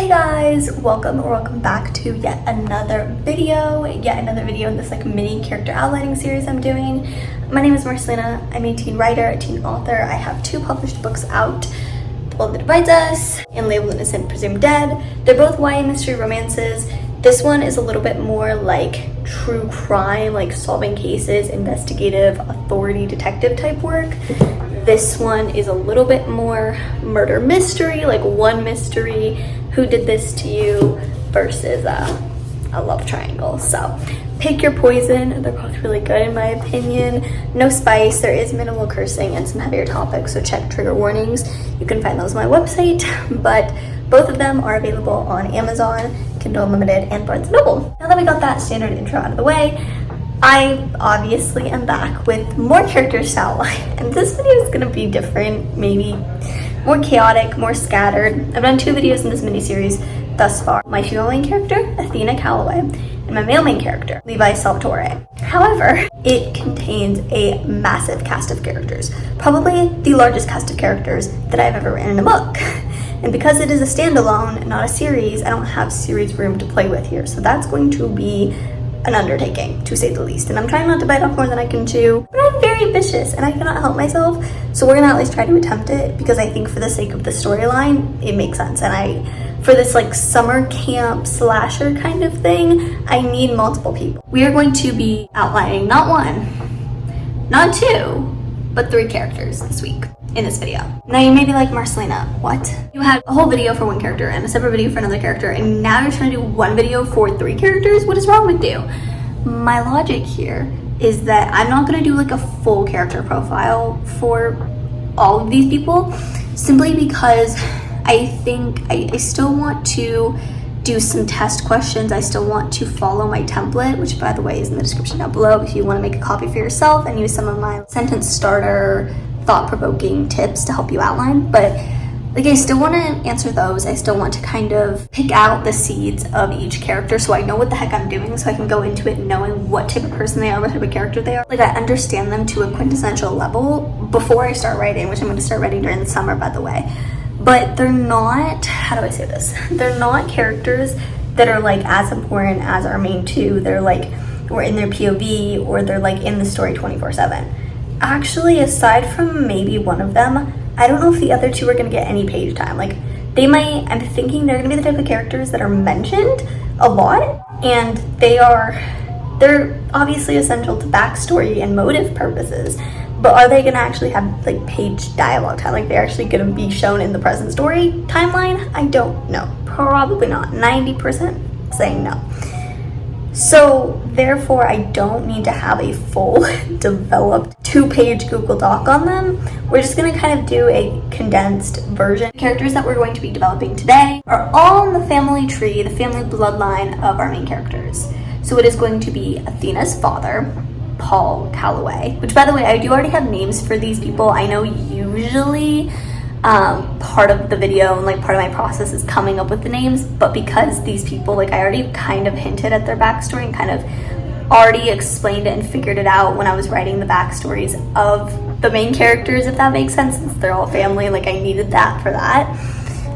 Guys, welcome back to yet another video in this like mini character outlining series I'm doing. My name is Marcelina. I'm a teen writer, a teen author. I have 2 published books out, The World That Divides Us and Labeled Innocent Presumed Dead. They're both YA mystery romances. This one is a little bit more like true crime, like solving cases, investigative, authority, detective type work. This one is a little bit more murder mystery, like one mystery, who did this to you, versus a love triangle. So pick your poison. They're both really good in my opinion. No spice, there is minimal cursing and some heavier topics, so check trigger warnings. You can find those on my website, but both of them are available on Amazon, Kindle Unlimited, and Barnes & Noble. Now that we got that standard intro out of the way, I obviously am back with more characters to outline, and this video is gonna be different, maybe more chaotic, more scattered. I've done 2 videos in this mini-series thus far. My female main character, Athena Calloway, and my male main character, Levi Salvatore. However, it contains a massive cast of characters, probably the largest cast of characters that I've ever written in a book. And because it is a standalone, not a series, I don't have series room to play with here. So that's going to be an undertaking, to say the least. And I'm trying not to bite off more than I can chew, but I'm very ambitious and I cannot help myself. So we're gonna at least try to attempt it, because I think for the sake of the storyline, it makes sense. And for this like summer camp slasher kind of thing, I need multiple people. We are going to be outlining not 1, not 2, but 3 characters this week in this video. Now you may be like, Marcelina, what? You had a whole video for one character and a separate video for another character, and now you're trying to do one video for 3 characters? What is wrong with you? My logic here is that I'm not gonna do like a full character profile for all of these people, simply because I think I still want to do some test questions. I still want to follow my template, which by the way is in the description down below if you want to make a copy for yourself and use some of my sentence starter thought-provoking tips to help you outline. But like, I still want to answer those. I still want to kind of pick out the seeds of each character so I know what the heck I'm doing, so I can go into it knowing what type of person they are, what type of character they are. Like, I understand them to a quintessential level before I start writing, which I'm going to start writing during the summer, by the way. But they're not, how do I say this? They're not characters that are like as important as our main 2. They're like, we're in their POV, or they're like in the story 24/7. Actually, aside from maybe one of them, I don't know if the other 2 are gonna get any page time. Like, they might, I'm thinking they're gonna be the type of characters that are mentioned a lot, and they're obviously essential to backstory and motive purposes, but are they gonna actually have like page dialogue time? Like, they're actually gonna be shown in the present story timeline? I don't know, probably not. 90% saying no. So therefore, I don't need to have a full developed 2-page Google Doc on them. We're just gonna kind of do a condensed version. The characters that we're going to be developing today are all in the family tree, the family bloodline of our main characters. So it is going to be Athena's father, Paul Calloway, which by the way, I do already have names for these people. I know usually part of the video and like part of my process is coming up with the names, but because these people, like, I already kind of hinted at their backstory and kind of already explained it and figured it out when I was writing the backstories of the main characters, if that makes sense, since they're all family, like I needed that for that.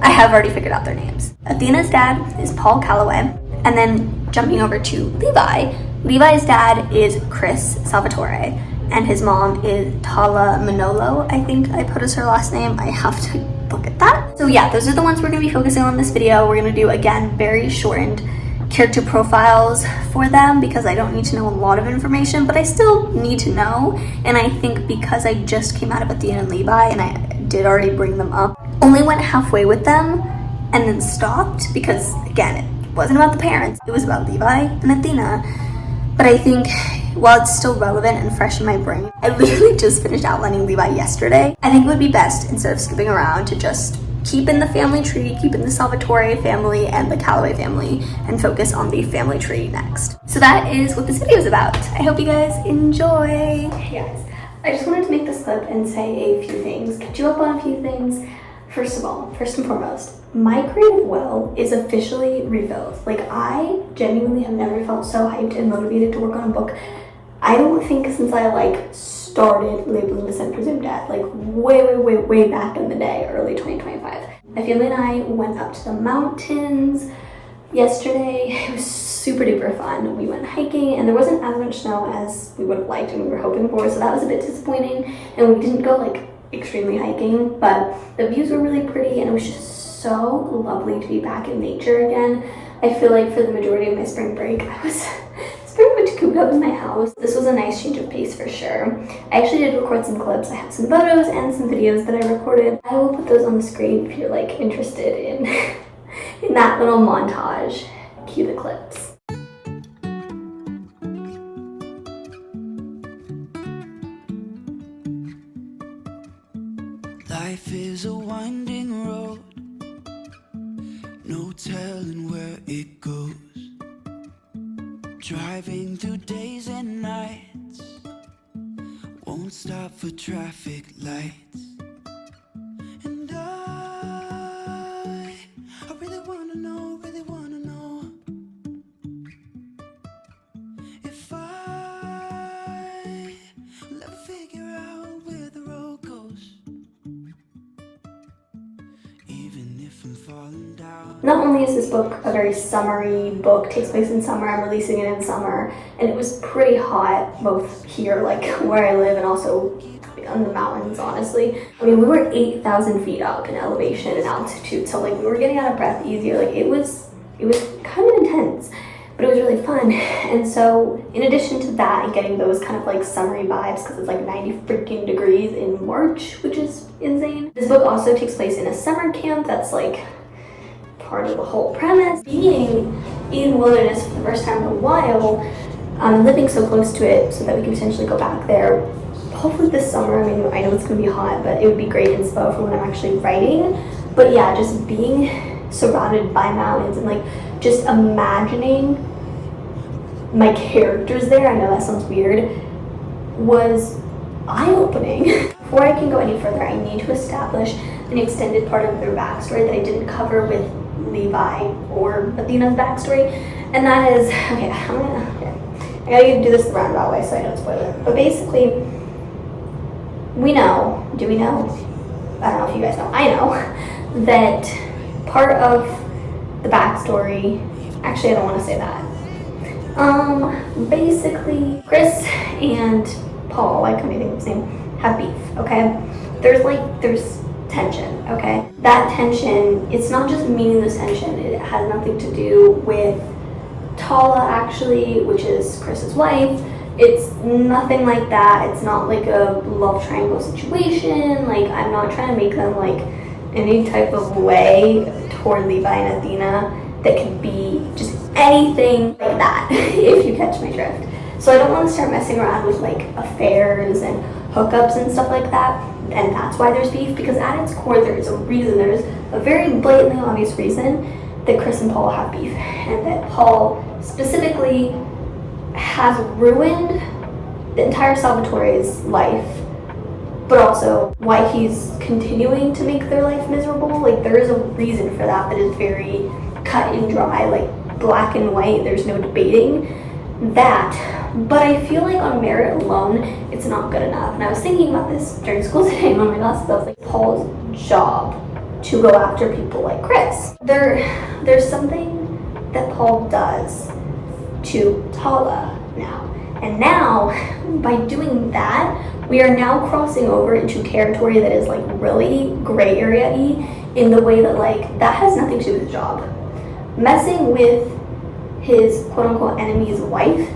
I have already figured out their names. Athena's dad is Paul Calloway, and then jumping over to Levi. Levi's dad is Chris Salvatore, and his mom is Tala Manolo. I think I put as her last name. I have to look at that. So yeah, those are the ones we're gonna be focusing on in this video. We're gonna do, again, very shortened character profiles for them, because I don't need to know a lot of information, but I still need to know. And I think because I just came out of Athena and Levi, and I did already bring them up, only went halfway with them and then stopped, because again, it wasn't about the parents, it was about Levi and Athena. But I think while it's still relevant and fresh in my brain, I literally just finished outlining Levi yesterday. I think it would be best, instead of skipping around, to just keep in the family tree, keep in the Salvatore family and the Calloway family, and focus on the family tree next. So that is what this video is about. I hope you guys enjoy. Hey guys, I just wanted to make this clip and say a few things, catch you up on a few things. First of all, first and foremost, my creative well is officially refilled. Like, I genuinely have never felt so hyped and motivated to work on a book. I don't think since I like started labeling this and presumed death, like way back in the day, early 2025. My family and I went up to the mountains yesterday. It was super duper fun. We went hiking and there wasn't as much snow as we would have liked and we were hoping for, so that was a bit disappointing. And we didn't go like extremely hiking, but the views were really pretty and it was just so lovely to be back in nature again. I feel like for the majority of my spring break, I was pretty much cooped up in my house. This was a nice change of pace for sure. I actually did record some clips. I have some photos and some videos that I recorded. I will put those on the screen if you're like interested in in that little montage. Cue the clips. Life is a winding road, no telling where it goes. Driving through days and nights, won't stop for traffic lights. And I really wanna know if I will ever figure out where the road goes, even if I'm falling down. Not only is this book a very summery book, takes place in summer, I'm releasing it in summer, and it was pretty hot both here, like where I live, and also on the mountains, honestly. I mean, we were 8,000 feet up in elevation and altitude, so like we were getting out of breath easier. Like it was kind of intense, but it was really fun. And so in addition to that and getting those kind of like summery vibes, because it's like 90 freaking degrees in March, which is insane, this book also takes place in a summer camp that's like part of the whole premise. Being in the wilderness for the first time in a while, living so close to it so that we can potentially go back there hopefully this summer. I mean, I know it's gonna be hot, but it would be great inspo for when I'm actually writing. But yeah, just being surrounded by mountains and like just imagining my characters there, I know that sounds weird, was eye-opening. Before I can go any further, I need to establish an extended part of their backstory that I didn't cover with Levi or Athena's backstory, and that is, okay, I gotta do this the roundabout way so I don't spoil it. But basically, do we know? I don't know if you guys know, I know that part of the backstory, actually I don't want to say that. Basically, Chris and Paul, I couldn't think of his name, have beef, okay? There's tension, okay? That tension, it's not just meaningless tension, it has nothing to do with Tala, actually, which is Chris's wife. It's nothing like that. It's not like a love triangle situation. Like, I'm not trying to make them like any type of way toward Levi and Athena that could be just anything like that, if you catch my drift. So I don't want to start messing around with like affairs and hookups and stuff like that, and that's why there's beef, because at its core there's a reason, there's a very blatantly obvious reason that Chris and Paul have beef, and that Paul specifically has ruined the entire Salvatore's life, but also why he's continuing to make their life miserable. Like, there is a reason for that is very cut and dry, like black and white, there's no debating that. But I feel like on merit alone, it's not good enough. And I was thinking about this during school today in one of my classes. I was like, Paul's job to go after people like Chris. There's something that Paul does to Tala now. And now, by doing that, we are now crossing over into territory that is like really gray area-y, in the way that like, that has nothing to do with his job. Messing with his quote-unquote enemy's wife,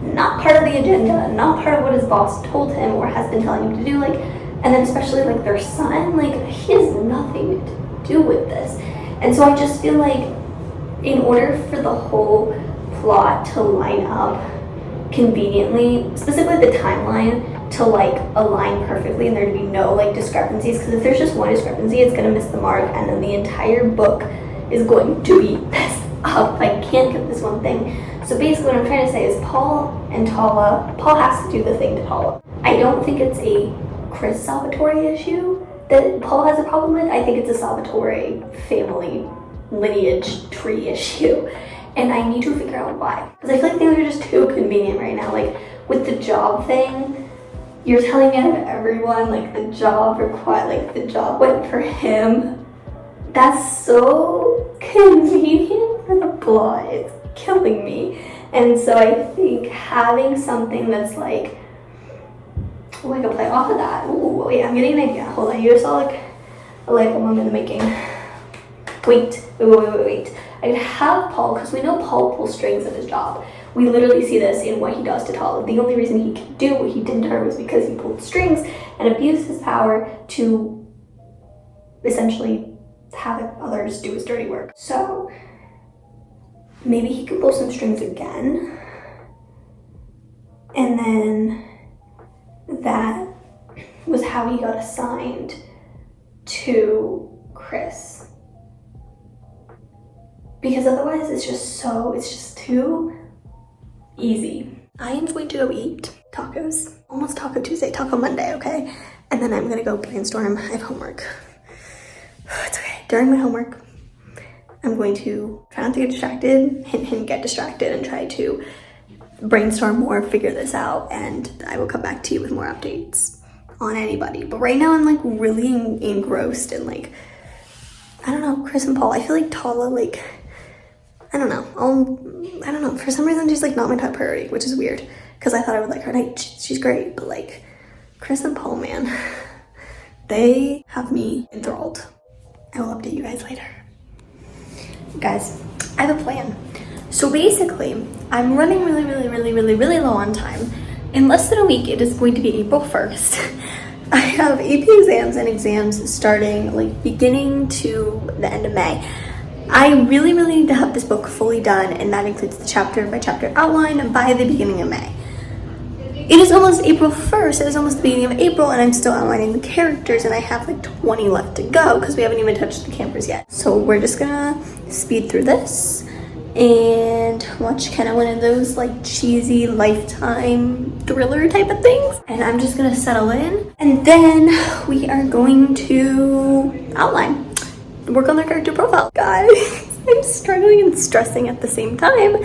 not part of the agenda, not part of what his boss told him or has been telling him to do, like, and then especially like their son, like, he has nothing to do with this. And so I just feel like in order for the whole plot to line up conveniently, specifically the timeline, to like align perfectly and there to be no like discrepancies, because if there's just one discrepancy, it's going to miss the mark, and then the entire book is going to be messed up. I can't get this one thing. So basically what I'm trying to say is Paul and Tala, Paul has to do the thing to Tala. I don't think it's a Chris Salvatore issue that Paul has a problem with. I think it's a Salvatore family lineage tree issue. And I need to figure out why. Because I feel like things are just too convenient right now. Like with the job thing, You're telling me out of everyone, like the job went for him. That's so convenient for the plot. It's killing me. And so I think having something that's like, oh, I can play off of that. Ooh, wait, I'm getting an idea. Hold on, you just saw like a light bulb in the making. Wait. I could have Paul, because we know Paul pulls strings at his job. We literally see this in what he does to Tala. The only reason he could do what he did to her was because he pulled strings and abused his power to essentially have others do his dirty work. So maybe he can pull some strings again. And then that was how he got assigned to Chris. Because otherwise it's just too easy. I am going to go eat tacos. Almost Taco Tuesday, Taco Monday, okay? And then I'm gonna go brainstorm. I have homework. It's okay. During my homework, I'm going to try not to get distracted, hint, get distracted, and try to brainstorm more, figure this out, and I will come back to you with more updates on anybody. But right now I'm like really engrossed in like, I don't know, Chris and Paul. I feel like Tala, like, I don't know. For some reason, she's like not my top priority, which is weird because I thought I would like her. And she's great, but like Chris and Paul, man, they have me enthralled. I will update you guys later. Guys, I have a plan. So basically, I'm running really low on time. In less than a week, it is going to be April 1st. I have AP exams and exams starting like beginning to the end of May. I really need to have this book fully done, and that includes the chapter by chapter outline by the beginning of May. It is almost April 1st, it is almost the beginning of April, and I'm still outlining the characters, and I have like 20 left to go because we haven't even touched the campers yet. So we're just gonna speed through this and watch kind of one of those like cheesy Lifetime thriller type of things. And I'm just gonna settle in, and then we are going to outline. Work on their character profile. Guys, I'm struggling and stressing at the same time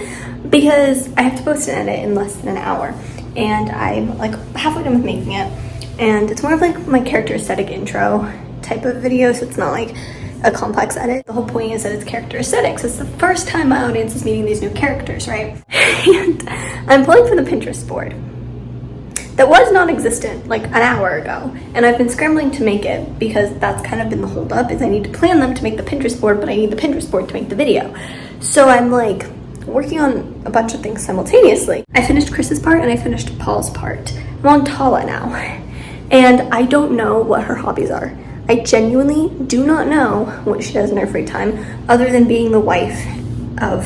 because I have to post and edit in less than an hour, and I'm like halfway done with making it, and it's more of like my character aesthetic intro type of video, so it's not like a complex edit. The whole point is that it's character aesthetics. It's the first time my audience is meeting these new characters, right? And I'm pulling for the Pinterest board that was non-existent like an hour ago, and I've been scrambling to make it because that's kind of been the holdup, is I need to plan them to make the Pinterest board, but I need the Pinterest board to make the video. So I'm like working on a bunch of things simultaneously. I finished Chris's part and I finished Paul's part. I'm on Tala now, and I don't know what her hobbies are. I genuinely do not know what she does in her free time other than being the wife of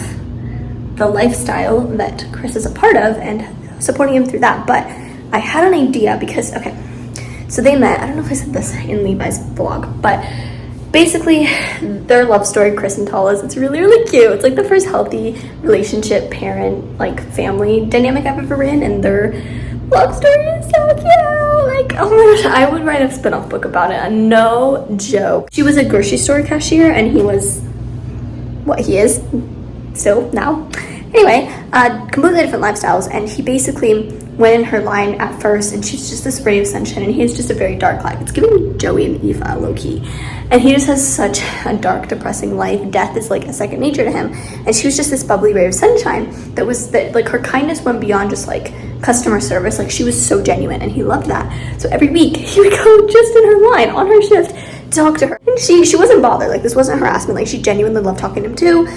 the lifestyle that Chris is a part of and supporting him through that. But I had an idea because, okay, so they met, I don't know if I said this in Levi's vlog, but basically their love story, Chris and Tala's, it's really cute. It's like the first healthy relationship, parent, like family dynamic I've ever written, and their love story is so cute. Like, oh my gosh, I would write a spin-off book about it, no joke. She was a grocery store cashier and he was what he is still now. Anyway, completely different lifestyles, and he basically went in her line at first, and she's just this ray of sunshine, and he has just a very dark life. It's giving me Joey and Eva low-key, and he just has such a dark, depressing life. Death is like a second nature to him, and she was just this bubbly ray of sunshine that like her kindness went beyond just like customer service. Like, she was so genuine, and he loved that. So every week he would go just in her line on her shift to talk to her, and she wasn't bothered. Like, this wasn't harassment. Like, she genuinely loved talking to him too.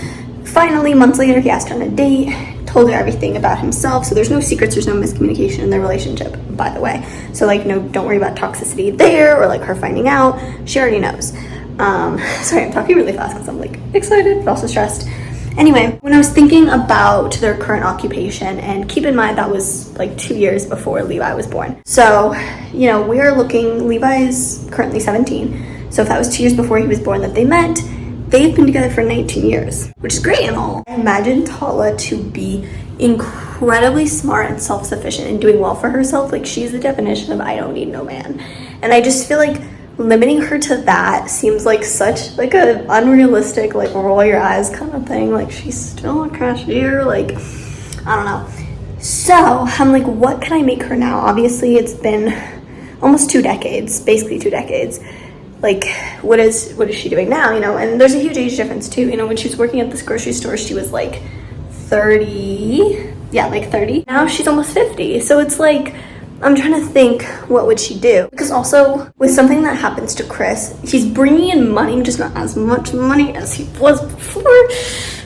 Finally, months later, he asked her on a date, told her everything about himself. So there's no secrets, there's no miscommunication in their relationship, by the way. So like, no, don't worry about toxicity there or like her finding out. She already knows. Sorry, I'm talking really fast because I'm like excited but also stressed. Anyway, when I was thinking about their current occupation, and keep in mind that was like 2 years before Levi was born. So, you know, we are looking, Levi is currently 17. So if that was 2 years before he was born that they met, they've been together for 19 years, which is great and all. I imagine Tala to be incredibly smart and self-sufficient and doing well for herself. Like, she's the definition of I don't need no man. And I just feel like limiting her to that seems like such like a unrealistic, like roll your eyes kind of thing. Like, she's still a cashier, like, I don't know. So I'm like, what can I make her now? Obviously, it's been almost 2 decades, basically 2 decades. Like, what is she doing now, you know? And there's a huge age difference too, you know. When she was working at this grocery store, she was like 30, yeah, like 30. Now she's almost 50. So it's like, I'm trying to think, what would she do? Because also, with something that happens to Chris, he's bringing in money, just not as much money as he was before.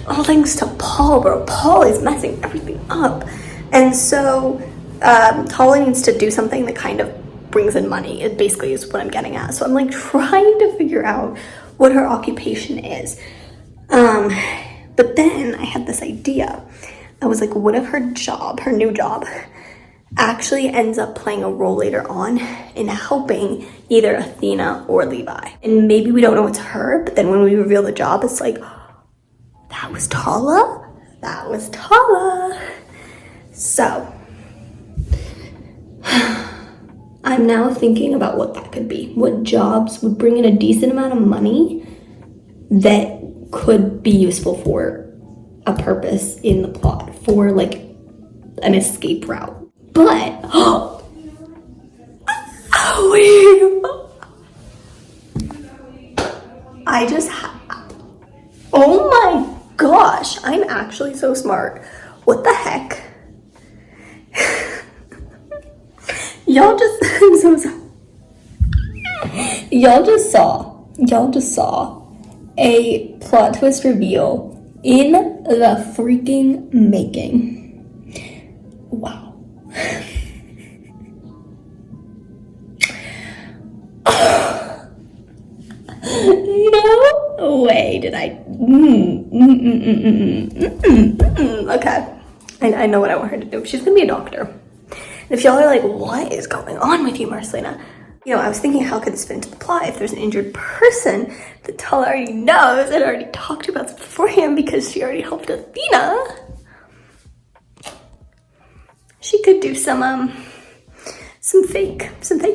All thanks to Paul, bro. Paul is messing everything up. And so, Paula needs to do something that kind of brings in money. It basically is what I'm getting at. So I'm like trying to figure out what her occupation is. But then I had this idea. I was like, what if her job, her new job, actually ends up playing a role later on in helping either Athena or Levi? And maybe we don't know it's her, but then when we reveal the job, it's like, that was Tala? That was Tala. So, I'm now thinking about what that could be. What jobs would bring in a decent amount of money that could be useful for a purpose in the plot, for like an escape route. But, oh my gosh, I'm actually so smart. What the heck? I'm so sorry. Y'all just saw a plot twist reveal in the freaking making. Wow. No way did I. Okay. I know what I want her to do. She's gonna be a doctor. And if y'all are like, what is going on with you, Marcelina? You know, I was thinking, how could this fit into the plot if there's an injured person that Tala already knows and already talked about beforehand because she already helped Athena? She could do some fake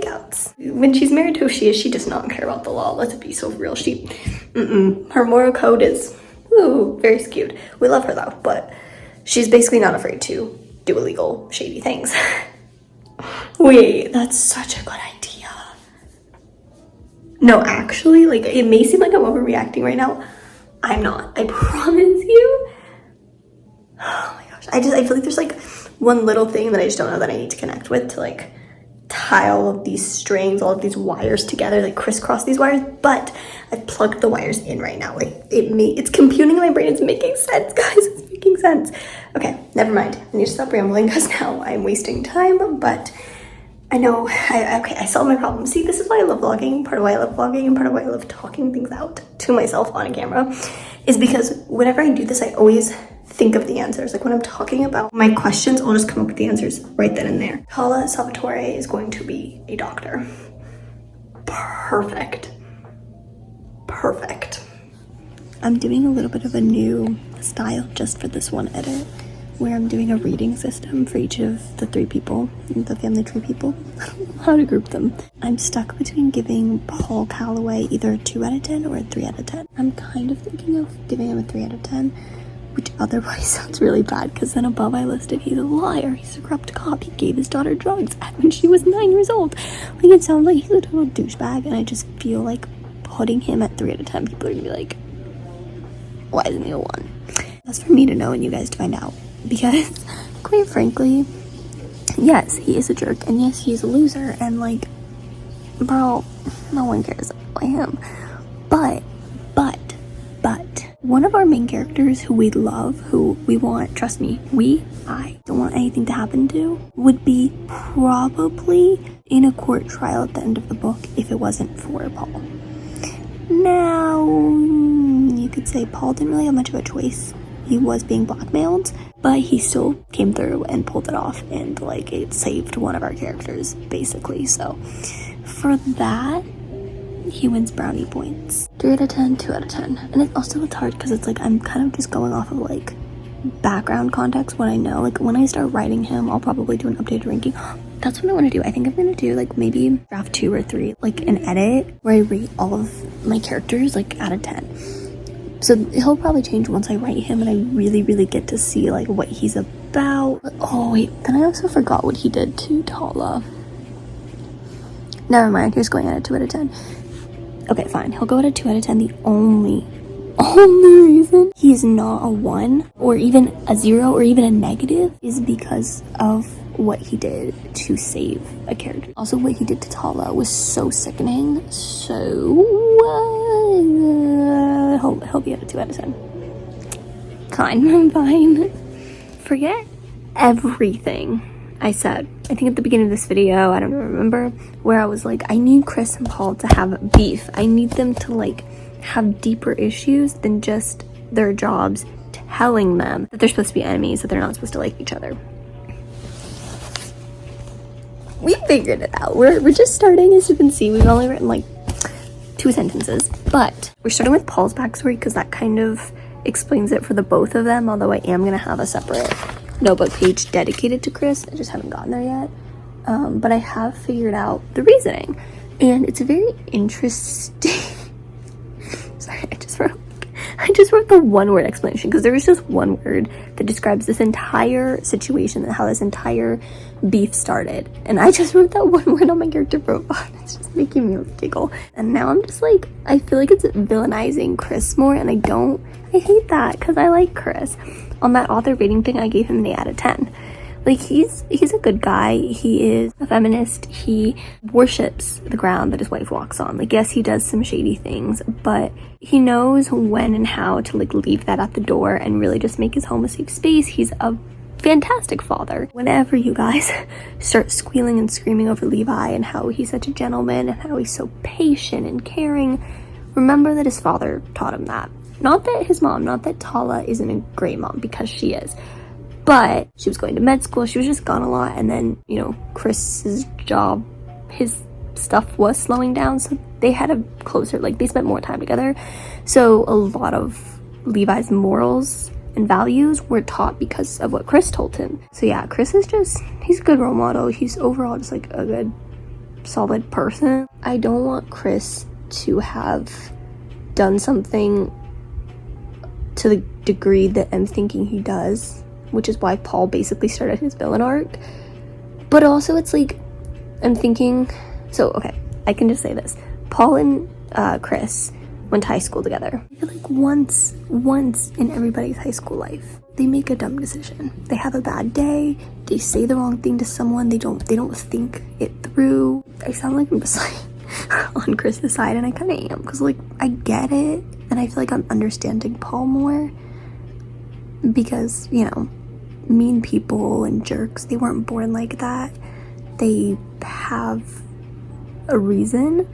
outs. When she's married to Oshia, she does not care about the law. Let's be so real. Her moral code is, very skewed. We love her though, but she's basically not afraid to do illegal, shady things. Wait, that's such a good idea. No, actually, like, it may seem like I'm overreacting right now. I'm not. I promise you. Oh my gosh. I feel like there's like one little thing that I just don't know that I need to connect with to like tie all of these strings, all of these wires together, like crisscross these wires, but I've plugged the wires in right now. Like, it's computing in my brain. It's making sense, guys. It's making sense. Okay, never mind. I need to stop rambling because now I'm wasting time, but I know, I solved my problem. See, this is why I love vlogging. Part of why I love vlogging and part of why I love talking things out to myself on camera is because whenever I do this, I always think of the answers. Like when I'm talking about my questions, I'll just come up with the answers right then and there. Tala Salvatore is going to be a doctor. Perfect. I'm doing a little bit of a new style just for this one edit, where I'm doing a reading system for each of the 3 people, the family tree people. I don't know how to group them. I'm stuck between giving Paul Calloway either a 2 out of 10 or a 3 out of 10. I'm kind of thinking of giving him a 3 out of 10, which otherwise sounds really bad because then above I listed he's a liar, he's a corrupt cop, he gave his daughter drugs when she was 9 years old. Like, it sounds like he's a total douchebag, and I just feel like putting him at 3 out of 10, people are gonna be like, why isn't he a 1? That's for me to know and you guys to find out. Because, quite frankly, yes, he is a jerk, and yes, he's a loser, and like, bro, no one cares about him. But, one of our main characters who we love, who we want, trust me, I don't want anything to happen to, would be probably in a court trial at the end of the book if it wasn't for Paul. Now, you could say Paul didn't really have much of a choice. He was being blackmailed, but he still came through and pulled it off, and like, it saved one of our characters basically. So for that, he wins brownie points. 3 out of 10, 2 out of 10. And it's hard because it's like I'm kind of just going off of like background context, what I know. Like when I start writing him, I'll probably do an updated ranking. That's what I want to do. I think I'm going to do like maybe draft 2 or 3, like an edit where I rate all of my characters like out of 10. So he'll probably change once I write him and I really, really get to see like what he's about... Oh, wait. Then I also forgot what he did to Tala. Never mind. He was going at a 2 out of 10. Okay, fine. He'll go at a 2 out of 10. The only reason he's not a 1 or even a 0 or even a negative is because of what he did to save a character. Also, what he did to Tala was so sickening. So he'll be at a 2 out of 10. Fine. Forget everything I said, I think at the beginning of this video, I don't remember, where I was like, I need Chris and Paul to have beef. I need them to like have deeper issues than just their jobs telling them that they're supposed to be enemies, that they're not supposed to like each other. We figured it out. We're just starting, as you can see. We've only written like 2 sentences, but we're starting with Paul's backstory because that kind of explains it for the both of them, although I am gonna have a separate notebook page dedicated to Chris. I just haven't gotten there yet, but I have figured out the reasoning, and it's very interesting. Sorry, I just wrote the one-word explanation because there is just one word that describes this entire situation and how this entire beef started, and I just wrote that one word on my character profile. It's just making me giggle, and now I'm just like, I feel like it's villainizing Chris more, and I hate that because I like Chris. On that author rating thing, I gave him an 8 out of 10. Like, he's a good guy. He is a feminist. He worships the ground that his wife walks on. Like, yes, he does some shady things, but he knows when and how to like leave that at the door and really just make his home a safe space. He's a fantastic father. Whenever you guys start squealing and screaming over Levi and how he's such a gentleman and how he's so patient and caring, remember that his father taught him that. Not that Tala isn't a great mom, because she is, but she was going to med school, she was just gone a lot, and then, you know, Chris's job, his stuff was slowing down, so they had a closer, like, they spent more time together, so a lot of Levi's morals and values were taught because of what Chris told him. So yeah, Chris is just, he's a good role model, he's overall just like a good, solid person. I don't want Chris to have done something to the degree that I'm thinking he does, which is why Paul basically started his villain arc. But also it's like, I'm thinking, so okay, I can just say this. Paul and Chris went to high school together. I feel like once in everybody's high school life, they make a dumb decision. They have a bad day, they say the wrong thing to someone, they don't think it through. I sound like I'm just like on Chris's side, and I kind of am, because like I get it, and I feel like I'm understanding Paul more, because, you know, mean people and jerks, they weren't born like that. They have a reason.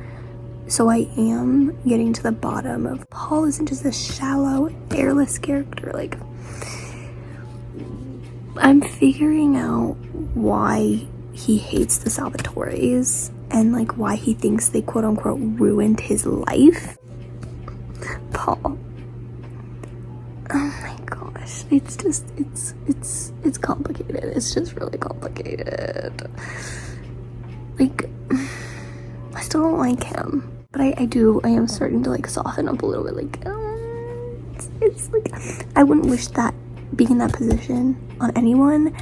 So I am getting to the bottom of Paul isn't just a shallow, airless character. Like, I'm figuring out why he hates the Salvatores and like why he thinks they quote unquote ruined his life. Paul. Oh my gosh. It's just, it's complicated. It's just really complicated. Like, I still don't like him. But I am starting to like soften up a little bit. Like, it's like, I wouldn't wish that, being in that position on anyone,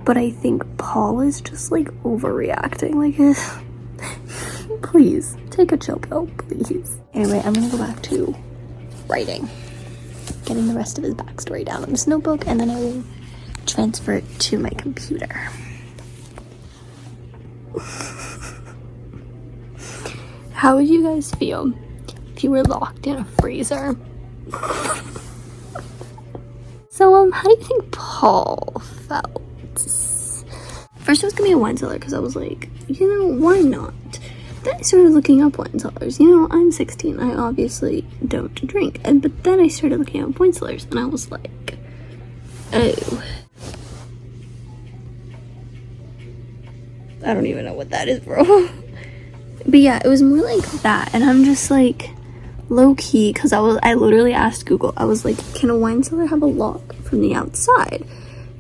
but I think Paul is just like overreacting. Like, please take a chill pill, please. Anyway, I'm gonna go back to writing, getting the rest of his backstory down on this notebook, and then I will transfer it to my computer. How would you guys feel if you were locked in a freezer? So, how do you think Paul felt? First, it was gonna be a wine cellar because I was like, you know, why not? Then I started looking up wine cellars. You know, I'm 16. I obviously don't drink. But then I started looking up wine cellars, and I was like, oh. I don't even know what that is, bro. But yeah, it was more like that, and I'm just like low-key, because I literally asked Google, I was like, can a wine cellar have a lock from the outside?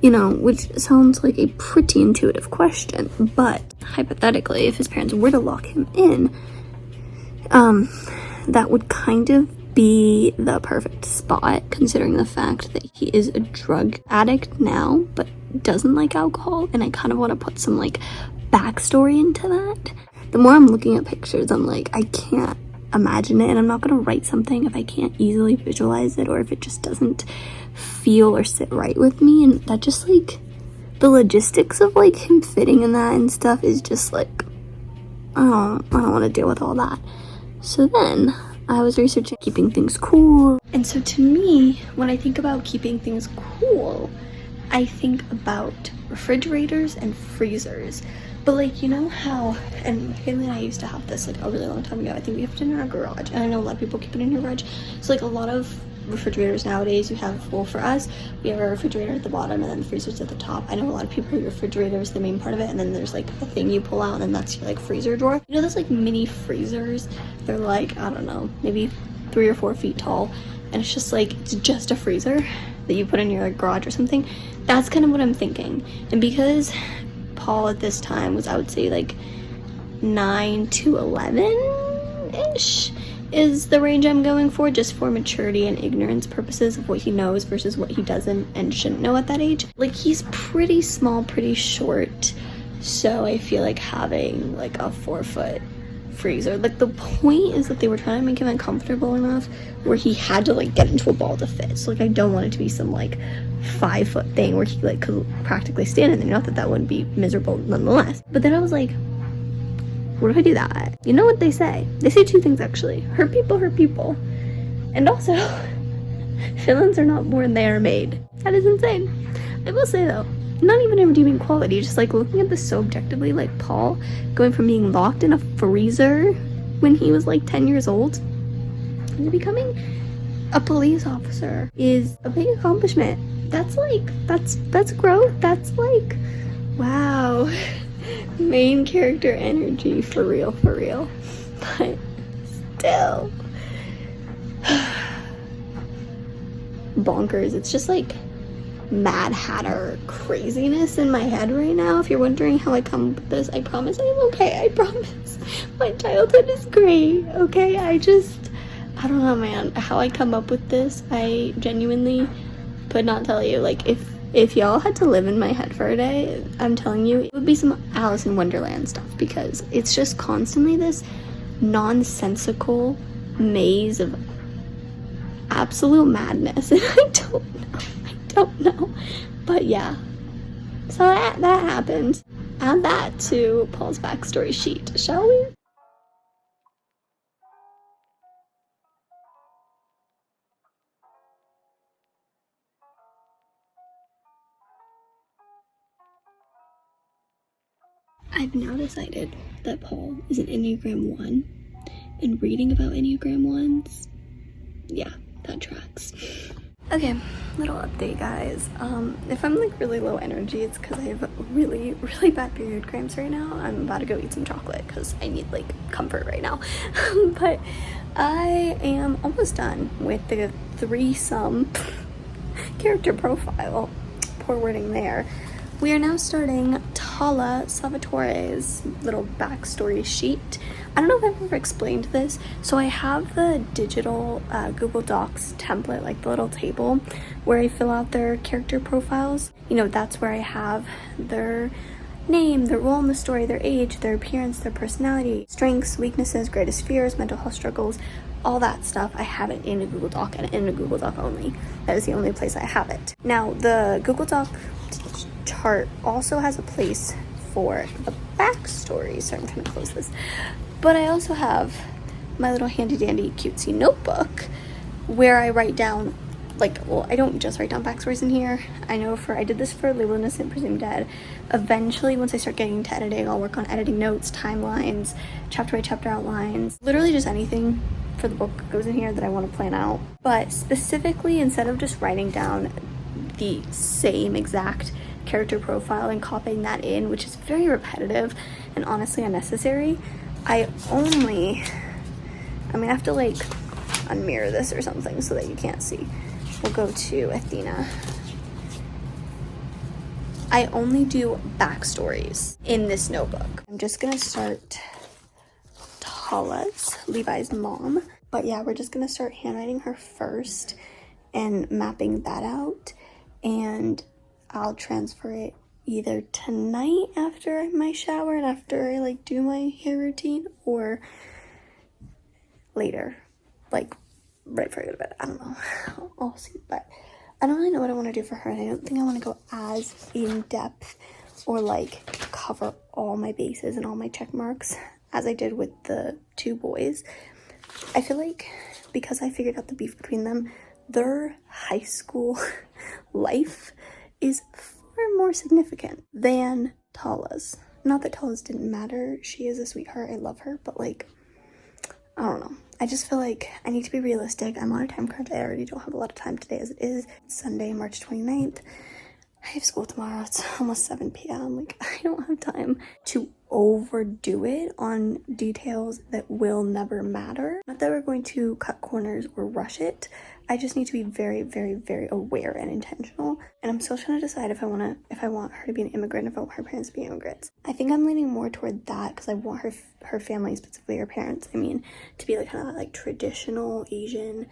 You know, which sounds like a pretty intuitive question, but hypothetically, if his parents were to lock him in, that would kind of be the perfect spot, considering the fact that he is a drug addict now, but doesn't like alcohol, and I kind of want to put some like backstory into that. The more I'm looking at pictures, I'm like, I can't imagine it, and I'm not gonna write something if I can't easily visualize it, or if it just doesn't feel or sit right with me. And that just like the logistics of like him fitting in that and stuff is just like, I don't want to deal with all that. So then I was researching keeping things cool, and so to me, when I think about keeping things cool, I think about refrigerators and freezers. But like, you know how, and my family and I used to have this like a really long time ago. I think we have it in our garage, and I know a lot of people keep it in your garage. So like a lot of refrigerators nowadays, you have, well, for us, we have a refrigerator at the bottom and then the freezer's at the top. I know a lot of people, your refrigerator is the main part of it, and then there's like a thing you pull out, and then that's your like freezer drawer. You know those like mini freezers? They're like, I don't know, maybe 3 or 4 feet tall, and it's just like, it's just a freezer that you put in your like, garage or something. That's kind of what I'm thinking. And because Paul at this time was, I would say, like 9 to 11-ish is the range I'm going for, just for maturity and ignorance purposes of what he knows versus what he doesn't and shouldn't know at that age. Like, he's pretty small, pretty short, so I feel like having like a 4-foot freezer, like the point is that they were trying to make him uncomfortable enough where he had to like get into a ball to fit. So like, I don't want it to be some like 5-foot thing where he like could practically stand in there. Not that that wouldn't be miserable nonetheless, but then I was like, what if I do that? You know what they say? They say 2 things actually: hurt people, and also villains are not born, they are made. That is insane. I will say though, not even a redeeming quality, just like looking at this so objectively, like Paul going from being locked in a freezer when he was like 10 years old to becoming a police officer is a big accomplishment. That's like, that's growth. That's like, wow. Main character energy, for real. But still bonkers. It's just like Mad Hatter craziness in my head right now. If you're wondering how I come up with this, I promise I am okay. I promise. My childhood is great, okay? I don't know, man, how I come up with this. I genuinely could not tell you. Like, if y'all had to live in my head for a day, I'm telling you, it would be some Alice in Wonderland stuff, because it's just constantly this nonsensical maze of absolute madness, and I don't know. But yeah, so that happened. Add that to Paul's backstory sheet, shall we? I've now decided that Paul is an Enneagram 1, and reading about Enneagram 1s, yeah, that tracks. Okay, little update, guys. If I'm like really low energy, it's because I have really bad period cramps right now. I'm about to go eat some chocolate because I need like comfort right now. But I am almost done with the threesome character profile. Poor wording there. We are now starting Tala Salvatore's little backstory sheet. I don't know if I've ever explained this. So I have the digital Google Docs template, like the little table where I fill out their character profiles. You know, that's where I have their name, their role in the story, their age, their appearance, their personality, strengths, weaknesses, greatest fears, mental health struggles, all that stuff. I have it in a Google Doc, and in a Google Doc only. That is the only place I have it. Now, the Google Doc chart also has a place for the backstory. So I'm trying to close this. But I also have my little handy dandy cutesy notebook where I write down, like, well, I don't just write down backstories in here. I know I did this for Labeled Innocent, Presumed Dead. Eventually, once I start getting to editing, I'll work on editing notes, timelines, chapter by chapter outlines, literally just anything for the book goes in here that I want to plan out. But specifically, instead of just writing down the same exact character profile and copying that in, which is very repetitive and honestly unnecessary, I'm gonna have to like unmirror this or something so that you can't see. We'll go to Athena. I only do backstories in this notebook. I'm just gonna start Tala's, Levi's mom. But yeah, we're just gonna start handwriting her first and mapping that out. And I'll transfer it either tonight after my shower and after I like do my hair routine, or later, like right before I go to bed. I don't know. I'll see. But I don't really know what I want to do for her, and I don't think I want to go as in depth or like cover all my bases and all my check marks as I did with the two boys. I feel like because I figured out the beef between them, their high school life is far more significant than Tala's. Not that Tala's didn't matter. She is a sweetheart. I love her. But like, I don't know. I just feel like I need to be realistic. I'm on a time crunch. I already don't have a lot of time today as it is. It's Sunday, March 29th. I have school tomorrow. It's almost 7 p.m. Like, I don't have time to overdo it on details that will never matter. Not that we're going to cut corners or rush it. I just need to be very, very, very aware and intentional. And I'm still trying to decide if I want her to be an immigrant, if I want her parents to be immigrants. I think I'm leaning more toward that because I want her family, specifically her parents, to be like kind of like traditional Asian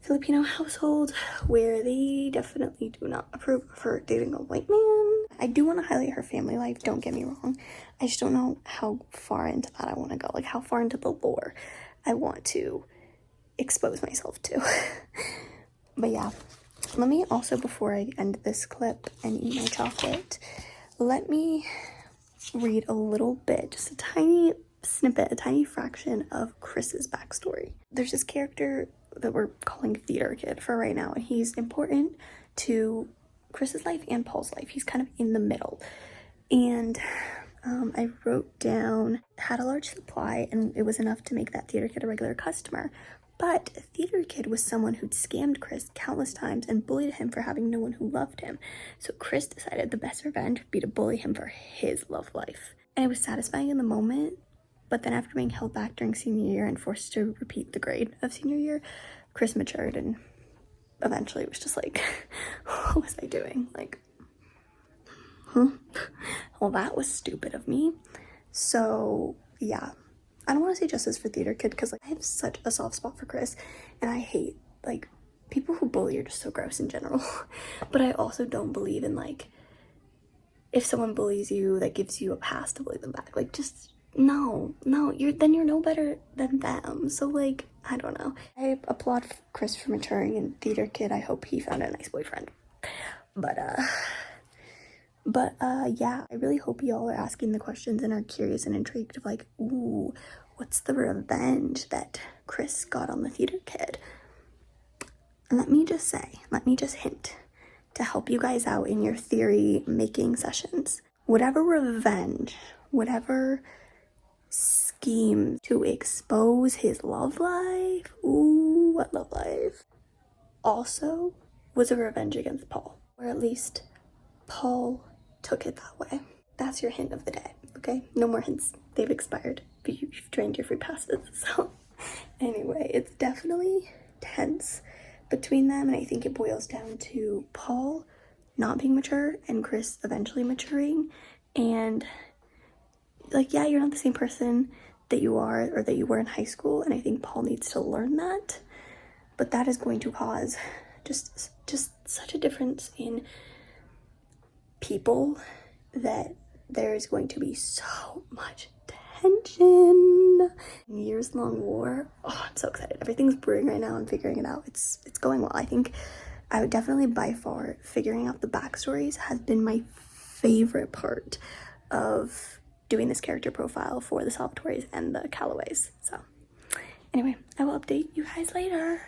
Filipino household where they definitely do not approve of her dating a white man. I do want to highlight her family life, don't get me wrong. I just don't know how far into that I want to go, like how far into the lore I want to expose myself to. But yeah, let me also, before I end this clip and eat my chocolate, let me read a little bit, just a tiny snippet, a tiny fraction of Chris's backstory. There's this character that we're calling Theater Kid for right now, and he's important to Chris's life and Paul's life. He's kind of in the middle. And I wrote down, had a large supply, and it was enough to make that Theater Kid a regular customer. But Theater Kid was someone who'd scammed Chris countless times and bullied him for having no one who loved him. So Chris decided the best revenge would be to bully him for his love life. And it was satisfying in the moment, but then after being held back during senior year and forced to repeat the grade of senior year, Chris matured and eventually was just like, what was I doing? Like, well, that was stupid of me. So yeah, I don't want to say justice for Theater Kid because like I have such a soft spot for Chris, and I hate like people who bully are just so gross in general. But I also don't believe in like, if someone bullies you, that gives you a pass to bully them back. Like, just no, you're no better than them. So like, I don't know. I applaud Chris for maturing, and Theater Kid, I hope he found a nice boyfriend. But yeah, I really hope y'all are asking the questions and are curious and intrigued of like, ooh, what's the revenge that Chris got on the Theater Kid? And let me just hint to help you guys out in your theory making sessions. Whatever revenge, whatever scheme to expose his love life, ooh, what love life, also was a revenge against Paul, or at least Paul took it that way. That's your hint of the day, okay? No more hints. They've expired. You've drained your free passes. So anyway, it's definitely tense between them, and I think it boils down to Paul not being mature and Chris eventually maturing. And like, yeah, you're not the same person that you are or that you were in high school, and I think Paul needs to learn that. But that is going to cause just such a difference in people that there is going to be so much tension. Years-long war. Oh, I'm so excited. Everything's brewing right now. I'm figuring it out. It's going well. I think I would definitely, by far, figuring out the backstories has been my favorite part of doing this character profile for the Salvatores and the Calloways. So anyway, I will update you guys later.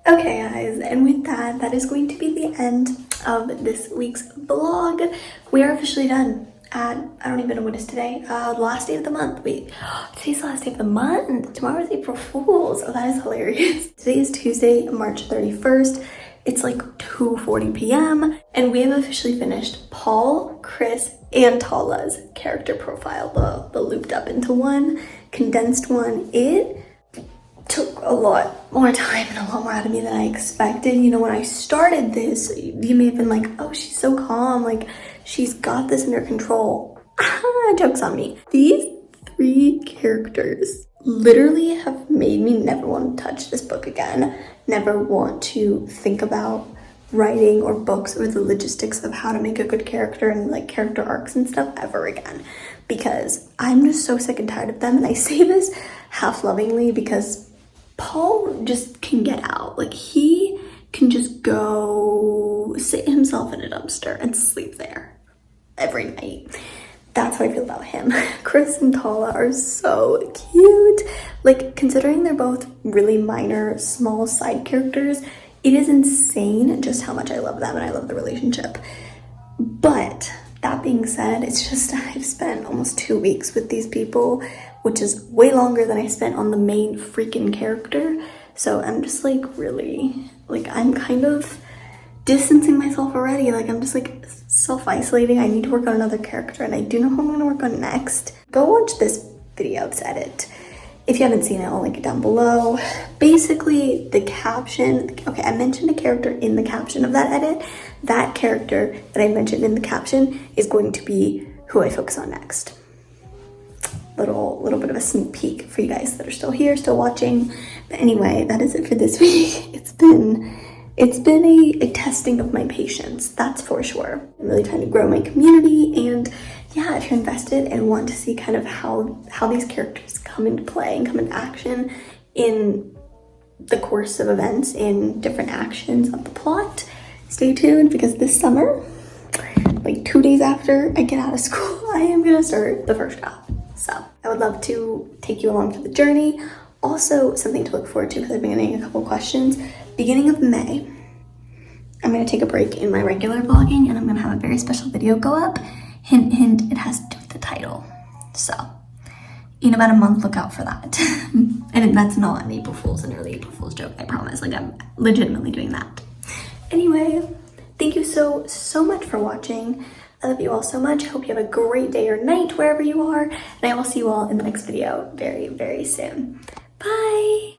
Okay guys, and with that, that is going to be the end of this week's vlog. We are officially done at, I don't even know what it is today, the last day of the month. Wait, today's the last day of the month. Tomorrow is April Fool's. Oh, that is hilarious. Today is Tuesday, March 31st. It's like 2:40 p.m. and we have officially finished Paul, Chris, and Tala's character profile, the looped up into one, condensed one. It took a lot more time and a lot more out of me than I expected. You know, when I started this, you may have been like, oh, she's so calm, like she's got this under control. Joke's on me. These 3 characters literally have made me never want to touch this book again, never want to think about writing or books or the logistics of how to make a good character and like character arcs and stuff ever again, because I'm just so sick and tired of them. And I say this half lovingly because Paul just can get out. Like, he can just go sit himself in a dumpster and sleep there every night. That's how I feel about him. Chris and Tala are so cute. Like, considering they're both really minor, small side characters, it is insane just how much I love them and I love the relationship. But that being said, it's just I've spent almost 2 weeks with these people, which is way longer than I spent on the main freaking character. So I'm just like really, like, I'm kind of distancing myself already. Like, I'm just like self-isolating. I need to work on another character and I do know who I'm gonna work on next. Go watch this video, this edit. If you haven't seen it, I'll link it down below. Basically, the caption, okay, I mentioned a character in the caption of that edit. That character that I mentioned in the caption is going to be who I focus on next. Little bit of a sneak peek for you guys that are still here, still watching. But anyway, that is it for this week. It's been a testing of my patience, that's for sure. I'm really trying to grow my community, and yeah, if you're invested and want to see kind of how these characters come into play and come into action in the course of events, in different actions of the plot, stay tuned, because this summer, like 2 days after I get out of school, I am gonna start the first job. So I would love to take you along for the journey. Also, something to look forward to, because I've been getting a couple questions. Beginning of May, I'm gonna take a break in my regular vlogging and I'm gonna have a very special video go up. Hint, hint, it has to do with the title. So in about a month, look out for that. And that's not an April Fool's, an early April Fool's joke, I promise. Like, I'm legitimately doing that. Anyway, thank you so much for watching. I love you all so much. I hope you have a great day or night wherever you are. And I will see you all in the next video very, very soon. Bye.